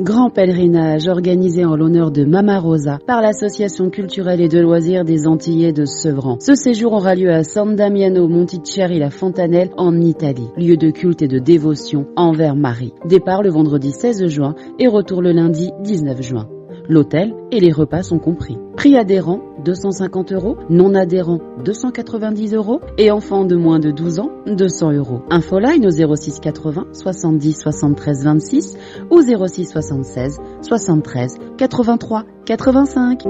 Grand pèlerinage organisé en l'honneur de Mama Rosa par l'Association culturelle et de loisirs des Antillais de Sevran. Ce séjour aura lieu à San Damiano Monticeri la Fontanelle en Italie, lieu de culte et de dévotion envers Marie. Départ le vendredi 16 juin et retour le lundi 19 juin. L'hôtel et les repas sont compris. Prix adhérent 250 €, non adhérent 290 € et enfants de moins de 12 ans 200 €. Infoline au 06 80 70 73 26 ou 06 76 73 83 85.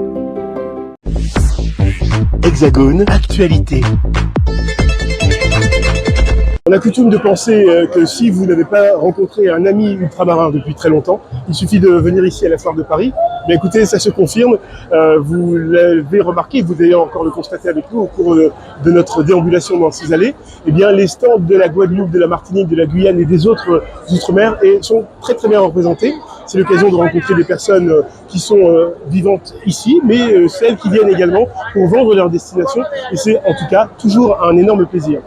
Hexagone, actualité. On a coutume de penser que si vous n'avez pas rencontré un ami ultramarin depuis très longtemps, il suffit de venir ici à la Foire de Paris. Mais écoutez, ça se confirme. Vous l'avez remarqué, vous d'ailleurs encore le constatez avec nous au cours de notre déambulation dans ces allées. Eh bien, les stands de la Guadeloupe, de la Martinique, de la Guyane et des autres outre-mer sont très très bien représentés. C'est l'occasion de rencontrer des personnes qui sont vivantes ici, mais celles qui viennent également pour vendre leur destination. Et c'est en tout cas toujours un énorme plaisir.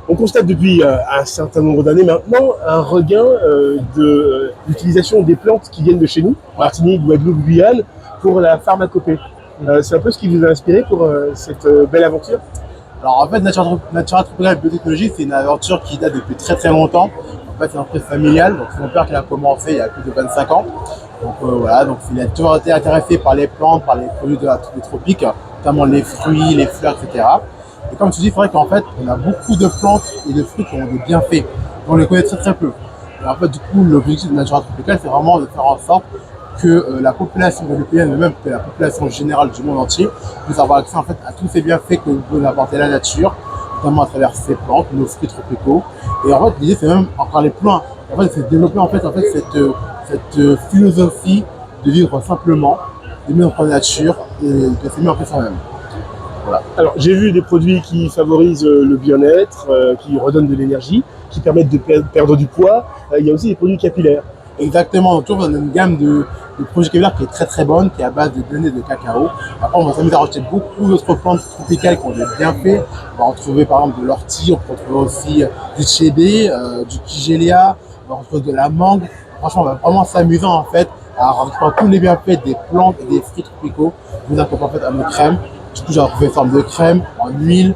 On constate depuis un certain nombre d'années maintenant un regain de l'utilisation des plantes qui viennent de chez nous, Martinique, Guadeloupe, Guyane, pour la pharmacopée. C'est un peu ce qui vous a inspiré pour cette belle aventure? Alors en fait, Natura Tropicale Biotechnologie, c'est une aventure qui date depuis très très longtemps. En fait, c'est une entreprise familiale, donc c'est mon père qui l'a commencé il y a plus de 25 ans. Donc voilà, donc il a toujours été intéressé par les plantes, par les produits des tropiques, notamment les fruits, les fleurs, etc. Et comme tu dis, c'est vrai qu'en fait, on a beaucoup de plantes et de fruits qui ont des bienfaits. On les connaît très très peu. Et en fait, du coup, l'objectif de Natura Tropicale, c'est vraiment de faire en sorte que la population guadeloupéenne, mais même que la population générale du monde entier, puisse avoir accès en fait à tous ces bienfaits que peut apporter la nature, notamment à travers ces plantes, nos fruits tropicaux. Et en fait, l'idée, c'est même encore aller plus loin. En fait, c'est de développer en fait cette philosophie de vivre simplement, de vivre en nature et de s'aimer en fait soi-même. Voilà. Alors, j'ai vu des produits qui favorisent le bien-être, qui redonnent de l'énergie, qui permettent de perdre du poids. Il y a aussi des produits capillaires. Exactement, donc on a une gamme de produits capillaires qui est très très bonne, qui est à base de données de cacao. Après, on va s'amuser à rajouter beaucoup d'autres plantes tropicales qui ont des bienfaits. On va retrouver par exemple de l'ortie, on peut retrouver aussi du chébé, du kigelia, on va retrouver de la mangue. Franchement, on va vraiment s'amuser en fait à retrouver tous les bienfaits des plantes et des fruits tropicaux. Vous incorporez en fait à nos crèmes. Du coup, j'ai retrouvé forme de crème, en huile.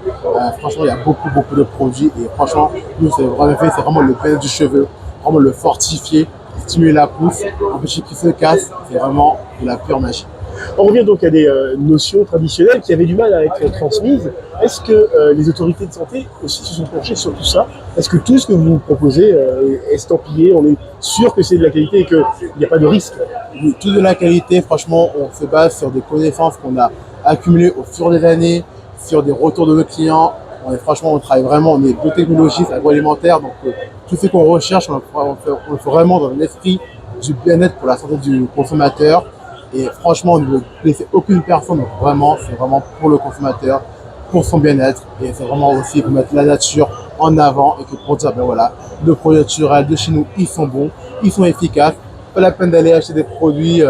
Franchement, il y a beaucoup de produits. Et franchement, nous, c'est vraiment le bien du cheveu, vraiment le fortifier, stimuler la pousse, empêcher qu'il se casse. C'est vraiment de la pure magie. On revient donc à des notions traditionnelles qui avaient du mal à être transmises. Est-ce que les autorités de santé aussi se sont penchées sur tout ça? Est-ce que tout ce que vous proposez est estampillé? On est sûr que c'est de la qualité et qu'il n'y a pas de risque? Oui, tout de la qualité. Franchement, on se base sur des connaissances qu'on a accumulées au fur des années, sur des retours de nos clients. On travaille vraiment, on est biotechnologistes, agroalimentaires, donc tout ce qu'on recherche, on le fait vraiment dans l'esprit du bien-être pour la santé du consommateur. Et franchement, on ne veut blesser aucune personne, donc vraiment, c'est vraiment pour le consommateur, pour son bien-être. Et c'est vraiment aussi pour mettre la nature en avant et que pour dire, ben voilà, nos produits naturels de chez nous, ils sont bons, ils sont efficaces. Pas la peine d'aller acheter des produits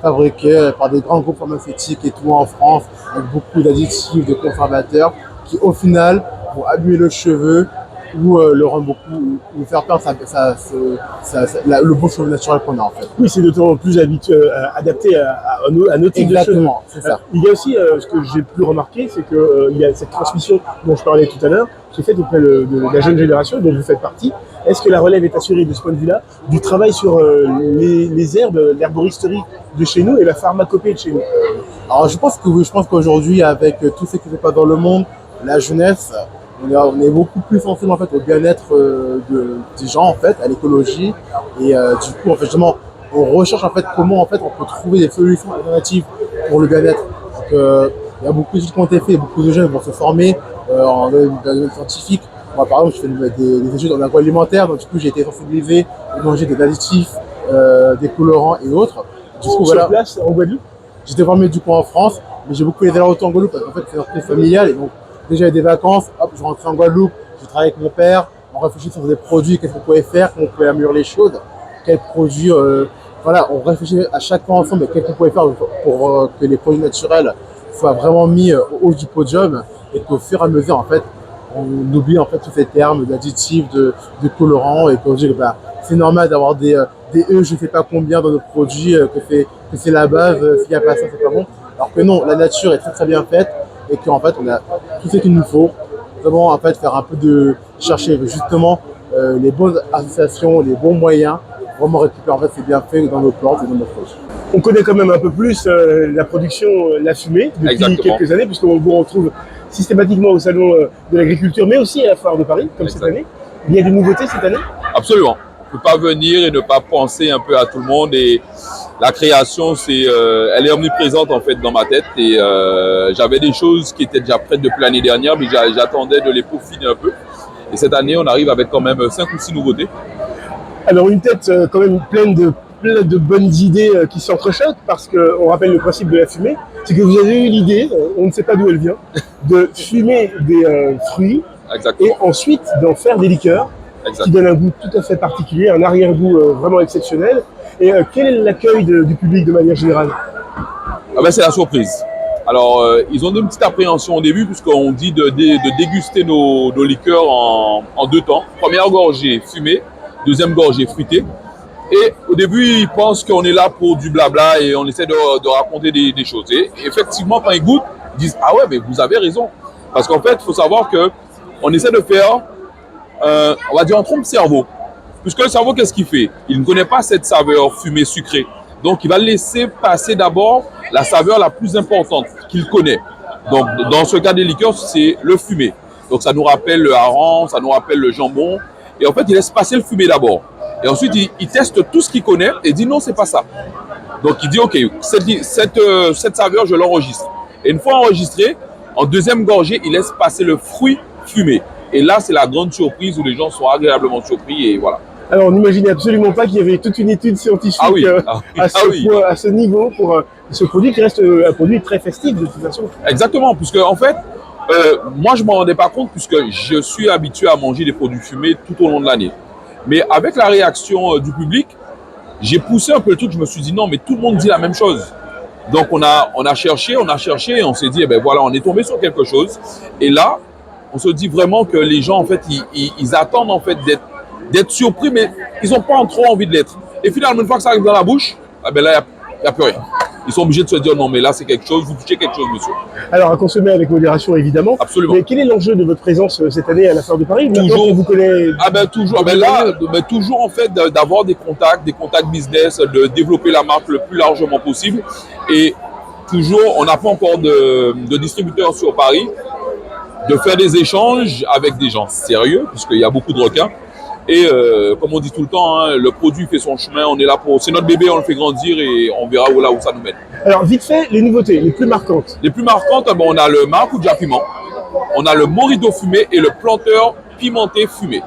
fabriqués par des grands groupes pharmaceutiques et tout en France, avec beaucoup d'additifs, de conservateurs, qui au final vont abîmer le cheveu ou le rendre beaucoup, ou faire perdre le beau cheveu naturel qu'on a en fait. Oui, c'est d'autant plus adapté à nos types de cheveux. Exactement, c'est ça. Il y a aussi, ce que j'ai pu remarquer, c'est qu'il y a cette transmission dont je parlais tout à l'heure, qui est faite auprès de la jeune génération, dont vous faites partie. Est-ce que la relève est assurée de ce point de vue-là, du travail sur les herbes, l'herboristerie de chez nous et la pharmacopée de chez nous? Alors je pense que oui, je pense qu'aujourd'hui, avec tout ce qui se passe dans le monde, la jeunesse, on est beaucoup plus sensible en fait au bien-être des gens en fait, à l'écologie et du coup en fait justement on recherche en fait comment en fait on peut trouver des solutions alternatives pour le bien-être. Donc il y a beaucoup d'études qui ont été faites, beaucoup de jeunes vont se former dans le domaine scientifique. Moi par exemple je fais des études en agroalimentaire, donc du coup j'ai été sensibilisé à manger des additifs, des colorants et autres. Du coup, Sur place en Guadeloupe? J'étais formé du coup en France, mais j'ai beaucoup aidé la retour en Guadeloupe parce qu'en fait c'est une entreprise familiale et donc déjà il y a des vacances, hop, je rentrais en Guadeloupe, je travaillais avec mon père, on réfléchit sur des produits, qu'est-ce qu'on pouvait faire, comment on pouvait améliorer les choses, quels produits, voilà, on réfléchit à chaque fois ensemble, qu'est-ce qu'on pouvait faire pour que les produits naturels soient vraiment mis au haut du podium et qu'au fur et à mesure, en fait, on oublie en fait tous ces termes d'additifs, de colorants et qu'on dit que bah, c'est normal d'avoir des des je ne sais pas combien dans nos produits, que c'est la base, s'il n'y a pas ça, c'est pas bon. Alors que non, la nature est très très bien faite et qu'en fait, on a tout ce qu'il nous faut. Vraiment, en fait, faire un peu de chercher justement les bonnes associations, les bons moyens, vraiment récupérer en fait c'est bien fait dans nos plantes et dans nos produits. On connaît quand même un peu plus la production, la fumée, depuis Exactement. quelques années, puisqu'on vous retrouve systématiquement au Salon de l'Agriculture, mais aussi à la Foire de Paris, comme cette année. Il y a des nouveautés cette année? Absolument. On ne peut pas venir et ne pas penser un peu à tout le monde. Et la création, elle est omniprésente en fait dans ma tête. Et j'avais des choses qui étaient déjà prêtes depuis l'année dernière, mais j'attendais de les peaufiner un peu. Et cette année, on arrive avec quand même 5 ou 6 nouveautés. Alors une tête quand même plein de bonnes idées qui s'entrechoquent, parce qu'on rappelle le principe de la fumée, c'est que vous avez eu l'idée, on ne sait pas d'où elle vient, de fumer des fruits Exactement. et ensuite d'en faire des liqueurs qui donnent un goût tout à fait particulier, un arrière-goût vraiment exceptionnel. Et quel est l'accueil du public de manière générale? Ah ben, c'est la surprise. Alors, ils ont une petite appréhension au début, puisqu'on dit de déguster nos liqueurs en 2 temps. Première gorgée fumée, deuxième gorgée fruitée. Et au début, ils pensent qu'on est là pour du blabla et on essaie de raconter des choses. Et effectivement, quand ils goûtent, ils disent « Ah ouais, mais vous avez raison ». Parce qu'en fait, il faut savoir qu'on essaie de faire, on va dire, un trompe-cerveau. Puisque le cerveau, qu'est-ce qu'il fait? Il ne connaît pas cette saveur fumée sucrée. Donc, il va laisser passer d'abord la saveur la plus importante qu'il connaît. Donc, dans ce cas des liqueurs, c'est le fumé. Donc, ça nous rappelle le hareng, ça nous rappelle le jambon. Et en fait, il laisse passer le fumé d'abord. Et ensuite, il teste tout ce qu'il connaît et dit non, c'est pas ça. Donc, il dit, OK, cette saveur, je l'enregistre. Et une fois enregistré, en deuxième gorgée, il laisse passer le fruit fumé. Et là, c'est la grande surprise où les gens sont agréablement surpris et voilà. Alors, on n'imaginait absolument pas qu'il y avait toute une étude scientifique à ce niveau pour ce produit qui reste un produit très festif de toute façon. Exactement, puisque en fait, moi, je ne m'en rendais pas compte puisque je suis habitué à manger des produits fumés tout au long de l'année. Mais avec la réaction du public, j'ai poussé un peu le truc. Je me suis dit non, mais tout le monde dit la même chose. Donc on a cherché et on s'est dit, eh ben voilà, on est tombé sur quelque chose. Et là, on se dit vraiment que les gens, en fait, ils attendent en fait d'être surpris, mais ils n'ont pas trop envie de l'être. Et finalement, une fois que ça arrive dans la bouche, eh ben là, il n'y a plus rien. Ils sont obligés de se dire non, mais là, c'est quelque chose, vous touchez quelque chose, monsieur. Alors, à consommer avec modération, évidemment. Absolument. Mais quel est l'enjeu de votre présence cette année à la Foire de Paris? Toujours. On vous connaît. Ah ben toujours. Ben là, toujours en fait d'avoir des contacts business, de développer la marque le plus largement possible. Et toujours, on n'a pas encore de distributeurs sur Paris, de faire des échanges avec des gens sérieux, puisqu'il y a beaucoup de requins. Et comme on dit tout le temps, hein, le produit fait son chemin, on est là pour... C'est notre bébé, on le fait grandir et on verra où ça nous mène. Alors, vite fait, les nouveautés, les plus marquantes. Les plus marquantes, ben, on a le maracuja piment, on a le morido fumé et le planteur pimenté fumé.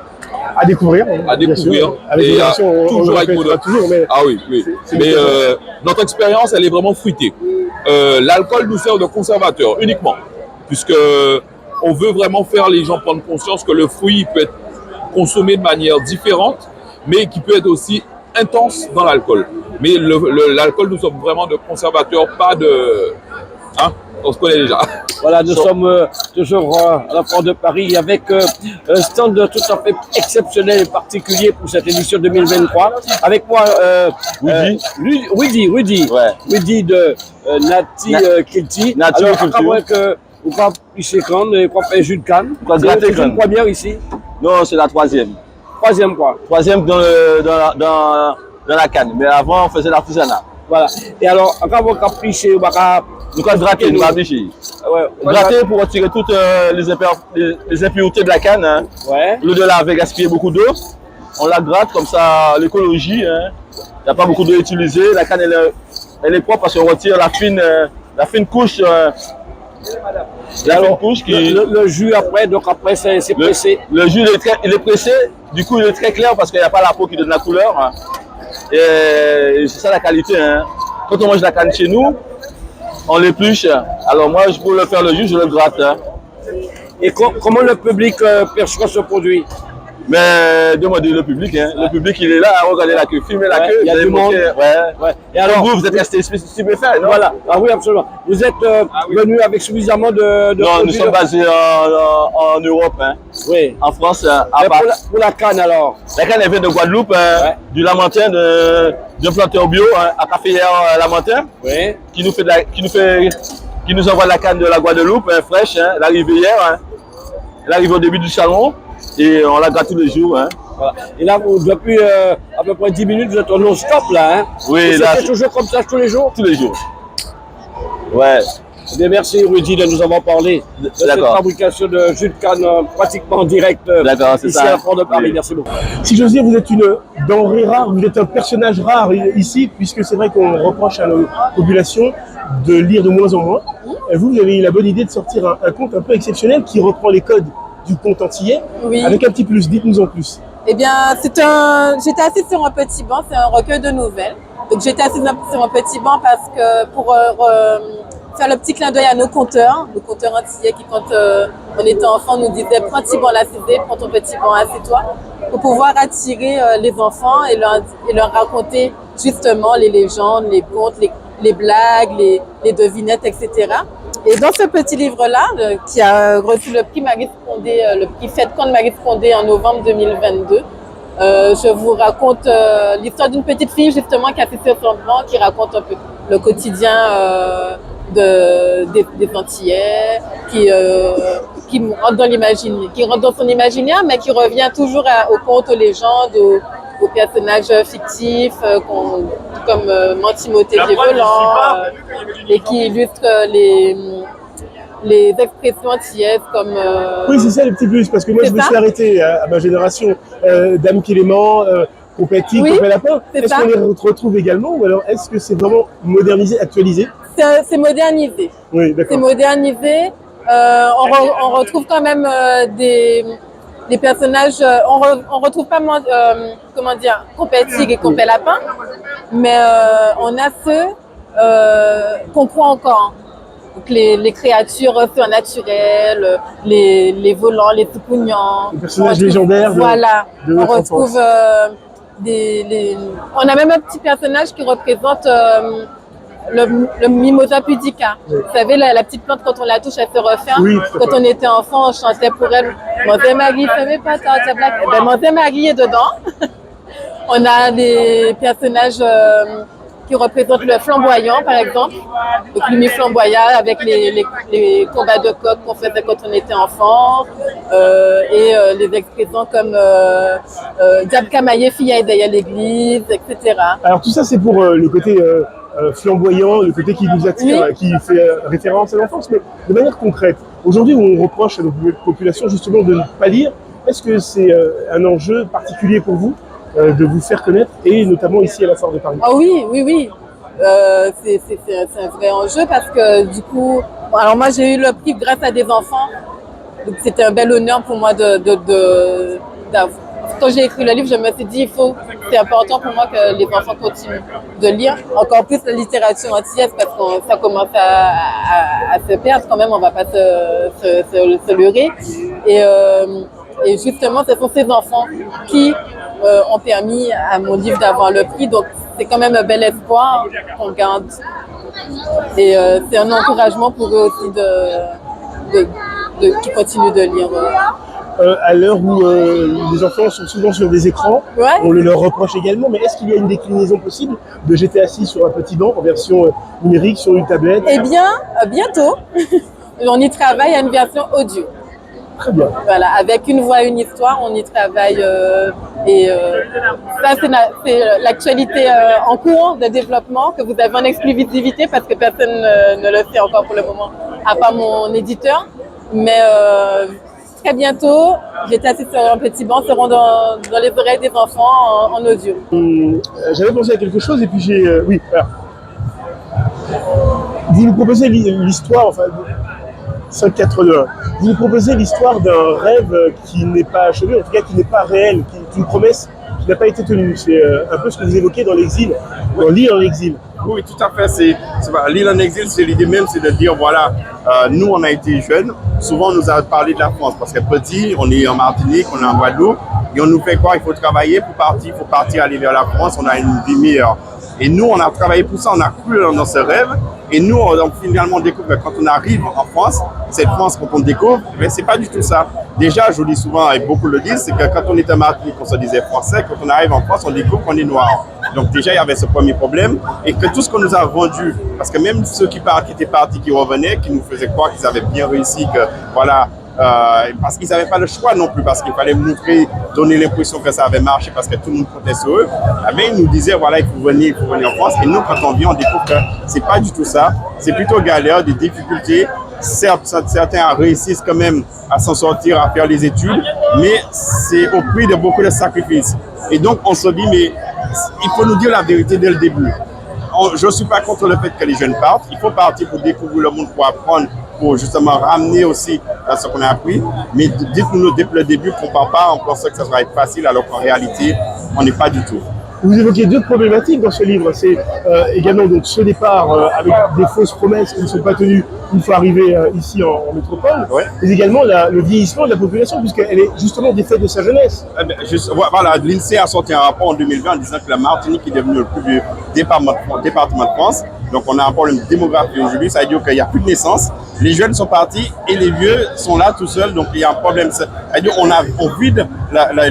À découvrir. À découvrir. Sûr. Avec modération, toujours avec modération. Mais... Ah oui, oui. Mais notre expérience, elle est vraiment fruitée. L'alcool nous sert de conservateur uniquement, puisque on veut vraiment faire les gens prendre conscience que le fruit peut être consommé de manière différente, mais qui peut être aussi intense dans l'alcool. Mais l'alcool, nous sommes vraiment de conservateurs, pas de... Hein, on se connaît déjà. Voilà, nous sommes toujours à la Foire de Paris avec un stand tout à fait exceptionnel et particulier pour cette édition 2023. Avec moi, Rudy de Nati Kilti. Alors, après que vous pas pisser canne, vous pas faire jus de canne. C'est une première ici? Non, c'est la troisième. Troisième quoi? Troisième dans la canne. Mais avant, on faisait l'artisanat. Voilà. Et alors, quand vous avez pisser, vous va nous gratter, nous afficher. Gratter pour retirer toutes les impuretés de la canne. Hein. Ouais. Au lieu de laver, gaspiller beaucoup d'eau, on la gratte comme ça, l'écologie. Hein. Il n'y a pas beaucoup d'eau utilisée. La canne, elle est propre parce qu'on retire la fine couche. Le jus après, donc après c'est pressé. Le jus il est pressé, du coup il est très clair parce qu'il n'y a pas la peau qui donne la couleur. Hein. Et c'est ça la qualité. Hein. Quand on mange la canne chez nous, on l'épluche. Alors moi, pour le faire le jus, je le gratte. Hein. Et comment le public perçoit ce produit? Mais demandez le public, hein. Le public il est là, regardez la queue, filmez la queue. Il y a du monde. Ouais. Et alors, vous êtes resté stupéfait, non? voilà. Ah oui, absolument. Vous êtes venu avec suffisamment de Non, nous produits sommes basés en Europe, hein. Oui. En France, Mais pour la canne alors. La canne elle vient de Guadeloupe, hein, du Lamentin, d'un planteur bio, hein, à Caféière Lamentin, Oui. qui nous envoie la canne de la Guadeloupe, hein, fraîche, hein, l'arrivée hier, hein. Elle arrive au début du salon et on la gratte tous les jours, hein. Voilà. Et là, depuis à peu près 10 minutes, vous êtes en non-stop là. Hein. Oui, là. C'est toujours comme ça tous les jours? Tous les jours. Ouais. Eh bien, merci Rudy de nous avoir parlé de cette fabrication de jus de canne pratiquement en direct ici à la Foire de Paris. Oui. Merci beaucoup. Si j'ose dire, vous êtes une denrée rare, vous êtes un personnage rare ici, puisque c'est vrai qu'on reproche à nos populations de lire de moins en moins. Et vous avez eu la bonne idée de sortir un conte un peu exceptionnel qui reprend les codes du conte antillais, avec un petit plus. Dites-nous en plus. Eh bien, j'étais assise sur un petit banc, c'est un recueil de nouvelles. Donc j'étais assise sur un petit banc parce que pour faire le petit clin d'œil à nos conteurs antillais qui, quand on était enfant, nous disaient « Prends petit banc l'assisé, prends ton petit banc, assieds-toi », pour pouvoir attirer les enfants et leur raconter justement les légendes, les contes, les blagues, les devinettes, etc. Et dans ce petit livre-là, qui a reçu le prix Marie Scondé, le prix Fête Conte Marie Scondé en novembre 2022, je vous raconte l'histoire d'une petite fille justement qui a fait sur son banc, qui raconte un peu le quotidien des Antillais, qui rentre dans son imaginaire, mais qui revient toujours aux contes, aux légendes, aux personnages fictifs comme Timothée Volant, et qui illustre les expressions antillaises comme... Oui, c'est ça le petit plus, parce que moi je me suis arrêté à ma génération, Dame Clément, Compétit, Compé Lapin. Est-ce qu'on les retrouve également, ou alors est-ce que c'est vraiment modernisé, actualisé? C'est modernisé. Oui, d'accord. C'est modernisé. On retrouve quand même des personnages, on retrouve pas comment dire, Compétit et Compé Lapin, mais on a ceux qu'on croit encore. Donc les créatures surnaturelles, les volants, les toucougnans. Les personnages légendaires. Voilà. On retrouve on a même un petit personnage qui représente le Mimosa pudica. Oui. Vous savez, la petite plante, quand on la touche, elle se referme. Oui, quand on était enfant, on chantait pour elle « Monsé Marie, fais pas ta blague ». Eh bien, Monsé Marie est dedans. On a des personnages qui représentent le flamboyant, par exemple. Donc, Lumi flamboyant avec les combats de coq qu'on faisait quand on était enfant. Et les expressions comme Diable Camaillé, fille à l'église, etc. Alors, tout ça, c'est pour le côté flamboyant, le côté qui nous attire, oui, qui fait référence à l'enfance. Mais de manière concrète, aujourd'hui, où on reproche à nos populations justement de ne pas lire, est-ce que c'est un enjeu particulier pour vous de vous faire connaître, et notamment ici à la Foire de Paris? Ah oui, oui, oui. C'est un vrai enjeu parce que du coup, alors moi j'ai eu le prix grâce à des enfants, donc c'était un bel honneur pour moi quand j'ai écrit le livre, je me suis dit c'est important pour moi que les enfants continuent de lire, encore plus la littérature antillaise parce que ça commence à se perdre quand même, on va pas se leurrer. Et justement, ce sont ces enfants qui ont permis à mon livre d'avoir le prix. Donc, c'est quand même un bel espoir qu'on garde. Et c'est un encouragement pour eux aussi qui continuent de lire. À l'heure où les enfants sont souvent sur des écrans, on le leur reproche également, mais est-ce qu'il y a une déclinaison possible de j'étais assis sur un petit banc en version numérique, sur une tablette? Eh bien, bientôt, on y travaille à une version audio. Très bien. Voilà, avec une voix, une histoire, on y travaille. Ça, c'est l'actualité en cours de développement que vous avez en exclusivité parce que personne ne le fait encore pour le moment, à part mon éditeur. Mais très bientôt, j'étais assise sur un petit banc, seront dans les oreilles des enfants en audio. J'avais pensé à quelque chose et puis j'ai... oui, alors. Vous nous proposez l'histoire, enfin... 5-4-2-1. Vous nous proposez l'histoire d'un rêve qui n'est pas achevé, en tout cas qui n'est pas réel, qui est une promesse qui n'a pas été tenue. C'est un peu ce que vous évoquez dans l'exil, dans Lire en exil. Oui, tout à fait. L'île en exil, c'est l'idée même, c'est de dire, voilà, nous, on a été jeunes. Souvent, on nous a parlé de la France parce que petit, on est en Martinique, on est en Guadeloupe. Et on nous fait quoi? Il faut travailler pour partir, aller vers la France. On a une vie meilleure. Et nous, on a travaillé pour ça, on a cru dans ce rêve. Et nous, on finalement découvre que quand on arrive en France, cette France, quand on découvre, mais c'est pas du tout ça. Déjà, je vous dis souvent, et beaucoup le disent, c'est que quand on était à Martinique, on se disait français. Quand on arrive en France, on découvre qu'on est noir. Donc déjà, il y avait ce premier problème. Et que tout ce qu'on nous a vendu, parce que même ceux qui étaient partis, qui revenaient, qui nous faisaient croire qu'ils avaient bien réussi, que voilà, parce qu'ils n'avaient pas le choix non plus, parce qu'il fallait montrer, donner l'impression que ça avait marché, parce que tout le monde comptait sur eux. Mais ils nous disaient, voilà, il faut venir en France. Et nous, quand on vient, on découvre que c'est pas du tout ça. C'est plutôt galère, des difficultés. Certes, certains réussissent quand même à s'en sortir, à faire les études, mais c'est au prix de beaucoup de sacrifices. Et donc, on se dit, mais il faut nous dire la vérité dès le début. Je ne suis pas contre le fait que les jeunes partent. Il faut partir pour découvrir le monde, pour apprendre, pour justement ramener aussi ce qu'on a appris. Mais dites-nous dès le début qu'on ne part pas en pensant que ça va être facile, alors qu'en réalité, on n'est pas du tout. Vous évoquez deux problématiques dans ce livre. C'est également donc, ce départ avec des fausses promesses qui ne sont pas tenues une fois arrivée ici en métropole, ouais. Mais également le vieillissement de la population, puisqu'elle est justement des faits de sa jeunesse. Voilà, l'INSEE a sorti un rapport en 2020 en disant que la Martinique est devenue le plus vieux département de France. Donc on a un problème démographique aujourd'hui, ça veut dire qu'il n'y a plus de naissance. Les jeunes sont partis et les vieux sont là tout seuls, donc il y a un problème. C'est-à-dire on vide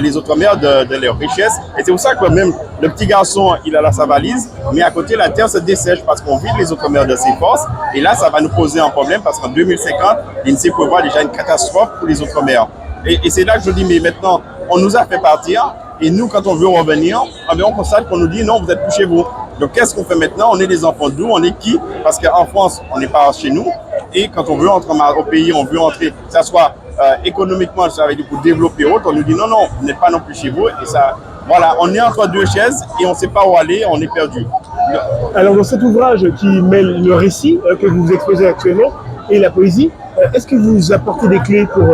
les Outre-mer de leur richesse. Et c'est pour ça que même le petit garçon, il a sa valise, mais à côté, la terre se dessèche parce qu'on vide les Outre-mer de ses forces. Et là, ça va nous poser un problème parce qu'en 2050, l'INSEE prévoit déjà une catastrophe pour les Outre-mer. Et c'est là que je dis, mais maintenant, on nous a fait partir. Et nous, quand on veut revenir, on constate qu'on nous dit non, vous n'êtes plus chez vous. Donc, qu'est-ce qu'on fait maintenant? On est des enfants d'où? On est qui? Parce qu'en France, on n'est pas chez nous. Et quand on veut entrer au pays, on veut entrer, que ce soit économiquement, ça veut dire pour développer autre, on nous dit non, vous n'êtes pas non plus chez vous. Et ça, voilà, on est entre deux chaises et on ne sait pas où aller, on est perdu. Alors, dans cet ouvrage qui mêle le récit que vous exposez actuellement et la poésie, est-ce que vous apportez des clés pour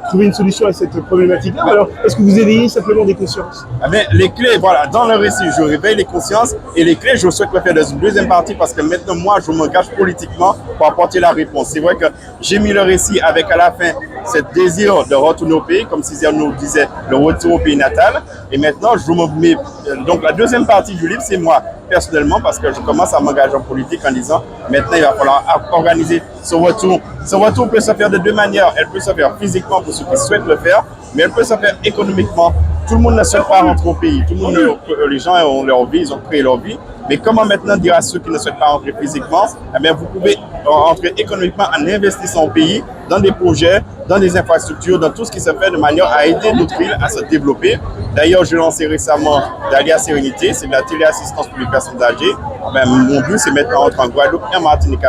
trouver une solution à cette problématique-là? Alors, est-ce que vous éveillez simplement des consciences? Les clés, voilà, dans le récit, je réveille les consciences et les clés, je souhaite le faire dans une deuxième partie parce que maintenant, moi, je m'engage politiquement pour apporter la réponse. C'est vrai que j'ai mis le récit avec à la fin ce désir de retourner au pays, comme Césaire nous disait, le retour au pays natal. Et maintenant, je me mets. Donc, la deuxième partie du livre, c'est moi, personnellement, parce que je commence à m'engager en politique en disant maintenant, il va falloir organiser ce retour. Ce retour peut se faire de deux manières. Elle peut se faire physiquement pour ceux qui souhaitent le faire, mais elle peut se faire économiquement. Tout le monde ne souhaite pas rentrer au pays. Tout le monde, les gens ont leur vie, ils ont créé leur vie. Mais comment maintenant dire à ceux qui ne souhaitent pas rentrer physiquement, vous pouvez rentrer économiquement en investissant au pays, dans des projets, dans des infrastructures, dans tout ce qui se fait de manière à aider notre île à se développer. D'ailleurs, j'ai lancé récemment l'Alliance Sérénité, c'est de la téléassistance pour les personnes âgées. Mon but, c'est maintenant entre en Guadeloupe et en Martinique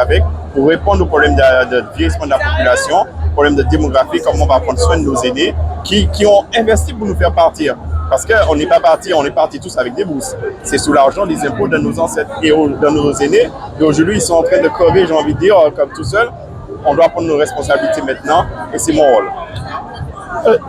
pour répondre aux problèmes de vieillissement de la population, problèmes de démographie, comment on va prendre soin de nos aînés qui ont investi pour nous faire partir. Parce qu'on n'est pas parti, on est partis tous avec des bourses. C'est sous l'argent des impôts de nos ancêtres et de nos aînés. Et aujourd'hui, ils sont en train de crever, j'ai envie de dire, comme tout seul. On doit prendre nos responsabilités maintenant et c'est mon rôle.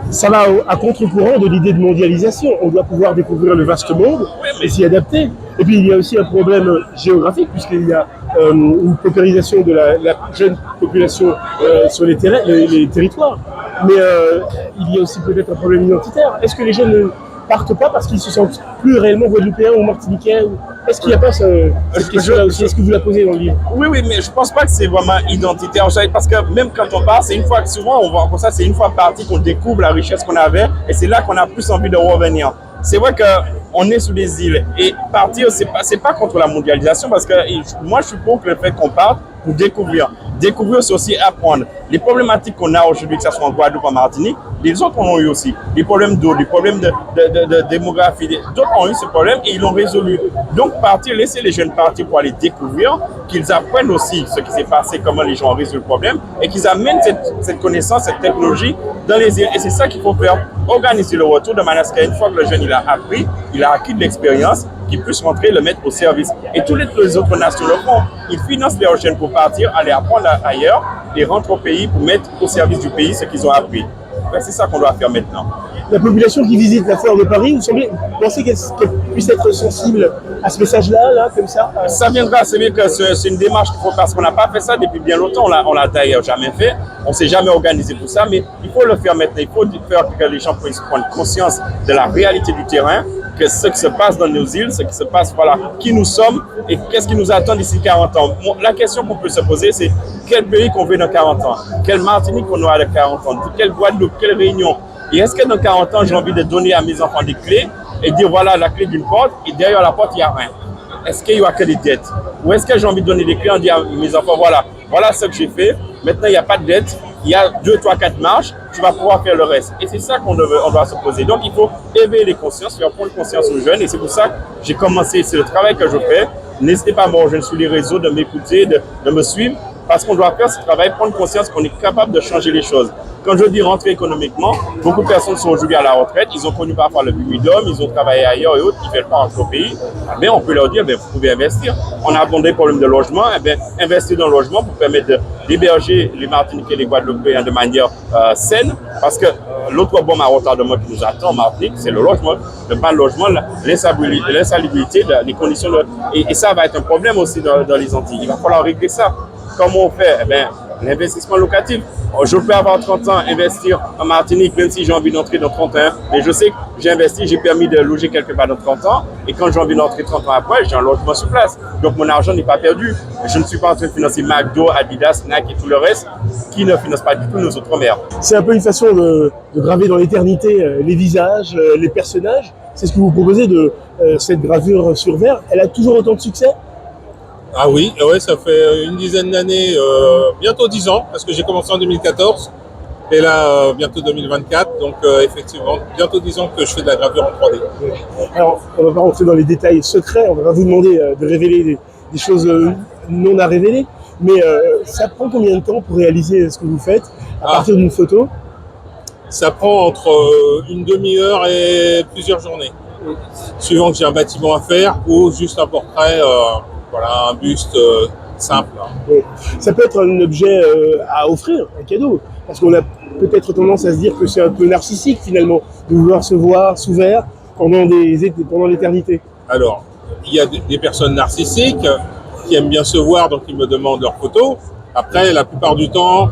Ça va à contre-courant de l'idée de mondialisation. On doit pouvoir découvrir le vaste monde et s'y adapter. Et puis, il y a aussi un problème géographique puisqu'il y a une paupérisation de la jeune population sur les territoires. Mais il y a aussi peut-être un problème identitaire. Est-ce que les jeunes ne partent pas parce qu'ils se sentent plus réellement guadeloupéens ou martiniquais? Est-ce qu'il n'y a pas cette question-là aussi? Est-ce que vous la posez dans le livre? Oui, mais je ne pense pas que c'est vraiment identitaire. Parce que même quand on part, c'est une fois que souvent on voit comme ça, c'est une fois parti qu'on découvre la richesse qu'on avait et c'est là qu'on a plus envie de revenir. C'est vrai qu'on est sous des îles et partir, c'est pas contre la mondialisation parce que moi je suis pour que le fait qu'on parte pour découvrir. Découvrir, c'est aussi apprendre. Les problématiques qu'on a aujourd'hui, que ce soit en Guadeloupe, en Martinique, les autres en ont eu aussi. Les problèmes d'eau, les problèmes de démographie, d'autres ont eu ce problème et ils l'ont résolu. Donc partir, laisser les jeunes partir pour aller découvrir, qu'ils apprennent aussi ce qui s'est passé, comment les gens ont résolu le problème et qu'ils amènent cette connaissance, cette technologie dans les îles. Et c'est ça qu'il faut faire, organiser le retour de manière à ce qu'une fois que le jeune il a appris, il a acquis de l'expérience, qu'ils puissent rentrer et le mettre au service. Et toutes les autres nations le font. Ils financent les jeunes pour partir, aller apprendre ailleurs et rentrent au pays pour mettre au service du pays ce qu'ils ont appris. C'est ça qu'on doit faire maintenant. la population qui visite la foire de Paris, vous pensez qu'elle puisse être sensible à ce message-là, là, comme ça? Ça viendra, c'est bien que c'est une démarche qu'il faut, parce qu'on n'a pas fait ça depuis bien longtemps, on l'a d'ailleurs jamais fait, on ne s'est jamais organisé pour ça, mais il faut le faire maintenant, il faut faire que les gens puissent prendre conscience de la réalité du terrain, que ce qui se passe dans nos îles, ce qui se passe, voilà, qui nous sommes et qu'est-ce qui nous attend d'ici 40 ans. La question qu'on peut se poser, c'est quel pays qu'on veut dans 40 ans, quelle Martinique qu'on aura dans 40 ans, quelle Guadeloupe, quelle Réunion. Et est-ce que dans 40 ans, j'ai envie de donner à mes enfants des clés et dire voilà la clé d'une porte et derrière la porte, il n'y a rien? Est-ce qu'il n'y aura que des dettes? Ou est-ce que j'ai envie de donner des clés en disant à mes enfants voilà ce que j'ai fait, maintenant il n'y a pas de dette, il y a 2, 3, 4 marches, tu vas pouvoir faire le reste. Et c'est ça qu'on doit se poser. Donc il faut éveiller les consciences, faire prendre conscience aux jeunes et c'est pour ça que j'ai commencé, c'est le travail que je fais. N'hésitez pas à me rejoindre sur les réseaux, de m'écouter, de me suivre, parce qu'on doit faire ce travail, prendre conscience qu'on est capable de changer les choses. Quand je dis rentrer économiquement, beaucoup de personnes sont aujourd'hui à la retraite, ils ont connu parfois le Buidom, ils ont travaillé ailleurs et autres, ils ne veulent pas rentrer au pays. Mais on peut leur dire, vous pouvez investir. On a abordé le problème de logement, investir dans le logement pour permettre d'héberger les Martiniquais et les Guadeloupéens de manière saine, parce que l'autre bombe à retardement qui nous attend en Martinique, c'est le logement, le mal logement, l'insalubrité, les conditions. Et ça va être un problème aussi dans les Antilles. Il va falloir régler ça. Comment on fait? L'investissement locatif. Je peux avoir 30 ans, investir en Martinique, même si j'ai envie d'entrer dans 31. Mais je sais que j'ai investi, j'ai permis de loger quelque part dans 30 ans. Et quand j'ai envie d'entrer 30 ans après, j'ai un logement sur place. Donc mon argent n'est pas perdu. Je ne suis pas en train de financer McDo, Adidas, Nike et tout le reste, qui ne financent pas du tout nos outre-mer. C'est un peu une façon de graver dans l'éternité les visages, les personnages. C'est ce que vous proposez de cette gravure sur verre. Elle a toujours autant de succès? Ah oui, ouais, ça fait une dizaine d'années, bientôt 10 ans, parce que j'ai commencé en 2014, et là, bientôt 2024, donc effectivement, bientôt 10 ans que je fais de la gravure en 3D. Alors, on va pas rentrer dans les détails secrets, on va vous demander de révéler des choses non à révéler, mais ça prend combien de temps pour réaliser ce que vous faites à partir d'une photo? Ça prend entre une demi-heure et plusieurs journées, suivant que j'ai un bâtiment à faire ou juste un portrait. Voilà, un buste simple. Oui. Ça peut être un objet à offrir, un cadeau, parce qu'on a peut-être tendance à se dire que c'est un peu narcissique finalement, de vouloir se voir sous verre pendant l'éternité. Alors, il y a des personnes narcissiques qui aiment bien se voir, donc ils me demandent leurs photos. Après, la plupart du temps,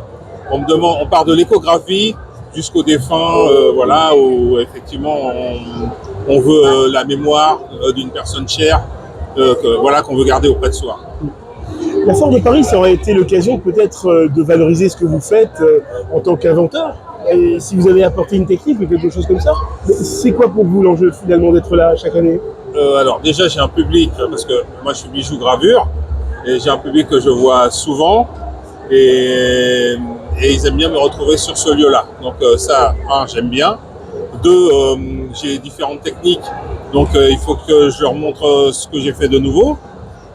on part de l'échographie jusqu'au défunt, voilà, où effectivement on veut la mémoire d'une personne chère. Qu'on veut garder auprès de soi. La Foire de Paris, ça aurait été l'occasion peut-être de valoriser ce que vous faites en tant qu'inventeur. Et si vous avez apporté une technique ou quelque chose comme ça, c'est quoi pour vous l'enjeu finalement d'être là chaque année? Alors déjà j'ai un public, parce que moi je suis bijou gravure, et j'ai un public que je vois souvent, et ils aiment bien me retrouver sur ce lieu-là. Donc ça, j'aime bien. 2, j'ai différentes techniques, donc il faut que je leur montre ce que j'ai fait de nouveau.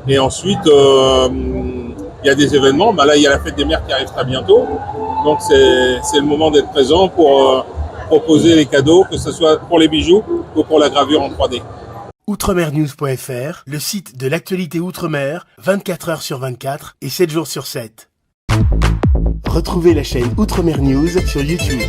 Et ensuite, il y a des événements. Là, il y a la fête des mères qui arrive très bientôt. Donc c'est le moment d'être présent pour proposer les cadeaux, que ce soit pour les bijoux ou pour la gravure en 3D. Outremernews.fr, le site de l'actualité Outre-mer, 24 heures sur 24 et 7 jours sur 7. Retrouvez la chaîne Outremer News sur YouTube.